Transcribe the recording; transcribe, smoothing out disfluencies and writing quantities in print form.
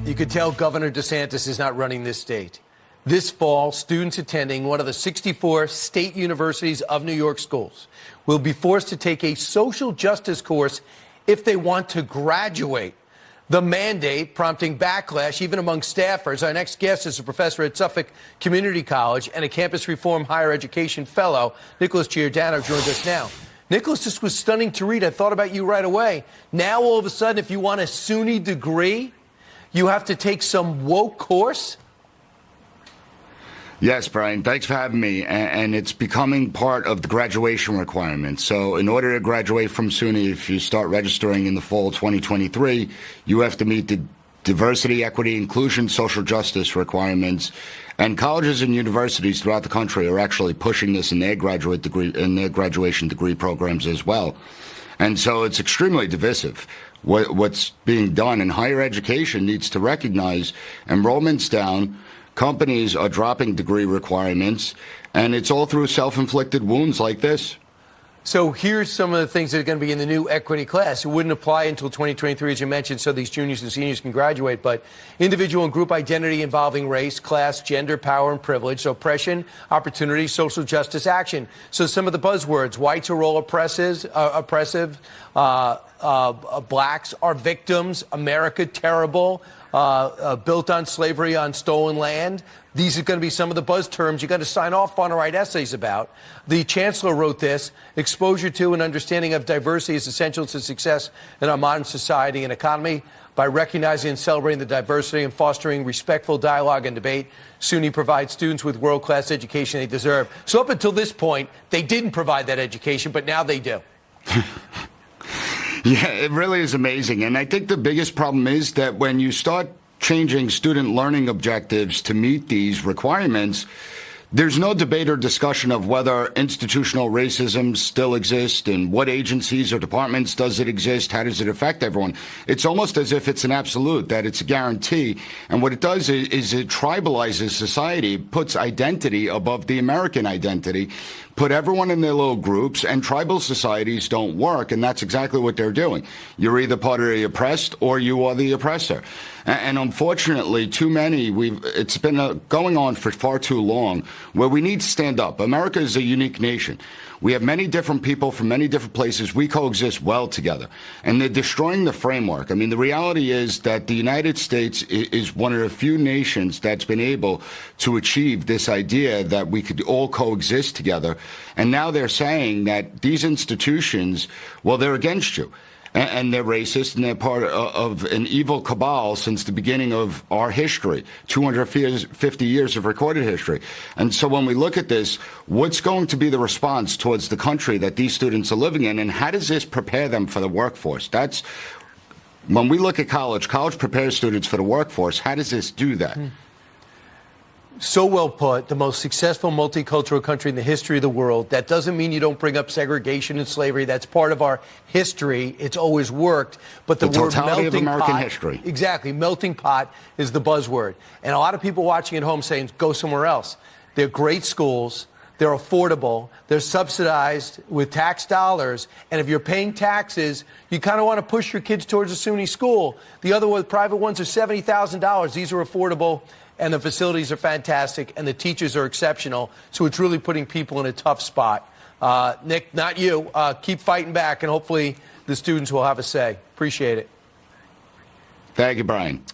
You could tell Governor DeSantis is not running this state. This fall, students attending one of the 64 state universities of New York schools will be forced to take a social justice course if they want to graduate. The mandate prompting backlash even among staffers. Our next guest is a professor at Suffolk Community College and a campus reform higher education fellow. Nicholas Giordano joins us now. Nicholas, this was stunning to read. I thought about you right away. Now, all of a sudden, if you want a SUNY degree, you have to take some woke course? Yes, Brian, thanks for having me. And it's becoming part of the graduation requirements. So in order to graduate from SUNY, if you start registering in the fall 2023, you have to meet the diversity, equity, inclusion, social justice requirements. And colleges and universities throughout the country are actually pushing this in their graduation degree programs as well. And so it's extremely divisive. What's being done in higher education needs to recognize enrollment's down, companies are dropping degree requirements, and it's all through self-inflicted wounds like this. So here's some of the things that are going to be in the new equity class. It wouldn't apply until 2023, as you mentioned, so these juniors and seniors can graduate. But individual and group identity involving race, class, gender, power, and privilege. So oppression, opportunity, social justice, action. So some of the buzzwords: whites are all oppressive, blacks are victims, America terrible, built on slavery on stolen land. These are going to be some of the buzz terms you got to sign off on or write essays about. The chancellor wrote this: exposure to and understanding of diversity is essential to success in our modern society and economy. By recognizing and celebrating the diversity and fostering respectful dialogue and debate, SUNY provides students with world-class education they deserve. So up until this point, they didn't provide that education, but now they do. Yeah, it really is amazing. And I think the biggest problem is that when you start changing student learning objectives to meet these requirements, there's no debate or discussion of whether institutional racism still exists and what agencies or departments does it exist, how does it affect everyone. It's almost as if it's an absolute, that it's a guarantee. And what it does is it tribalizes society, puts identity above the American identity, put everyone in their little groups, and tribal societies don't work, and that's exactly what they're doing. You're either part of the oppressed or you are the oppressor. And unfortunately, too many, it's been going on for far too long, where we need to stand up. America is a unique nation. We have many different people from many different places. We coexist well together. And they're destroying the framework. I mean, the reality is that the United States is one of the few nations that's been able to achieve this idea that we could all coexist together. And now they're saying that these institutions, well, they're against you. And they're racist, and they're part of an evil cabal since the beginning of our history, 250 years of recorded history. And so when we look at this, what's going to be the response towards the country that these students are living in, and how does this prepare them for the workforce? That's when we look at college prepares students for the workforce. How does this do that? So well put. The most successful multicultural country in the history of the world. That doesn't mean you don't bring up segregation and slavery. That's part of our history. It's always worked. But the word totality melting of American pot, history. Exactly. Melting pot is the buzzword. And a lot of people watching at home saying, go somewhere else. They're great schools. They're affordable. They're subsidized with tax dollars. And if you're paying taxes, you kind of want to push your kids towards a SUNY school. The other one, private ones are $70,000. These are affordable. And the facilities are fantastic, and the teachers are exceptional. So it's really putting people in a tough spot. Nick, not you. Keep fighting back, and hopefully the students will have a say. Appreciate it. Thank you, Brian.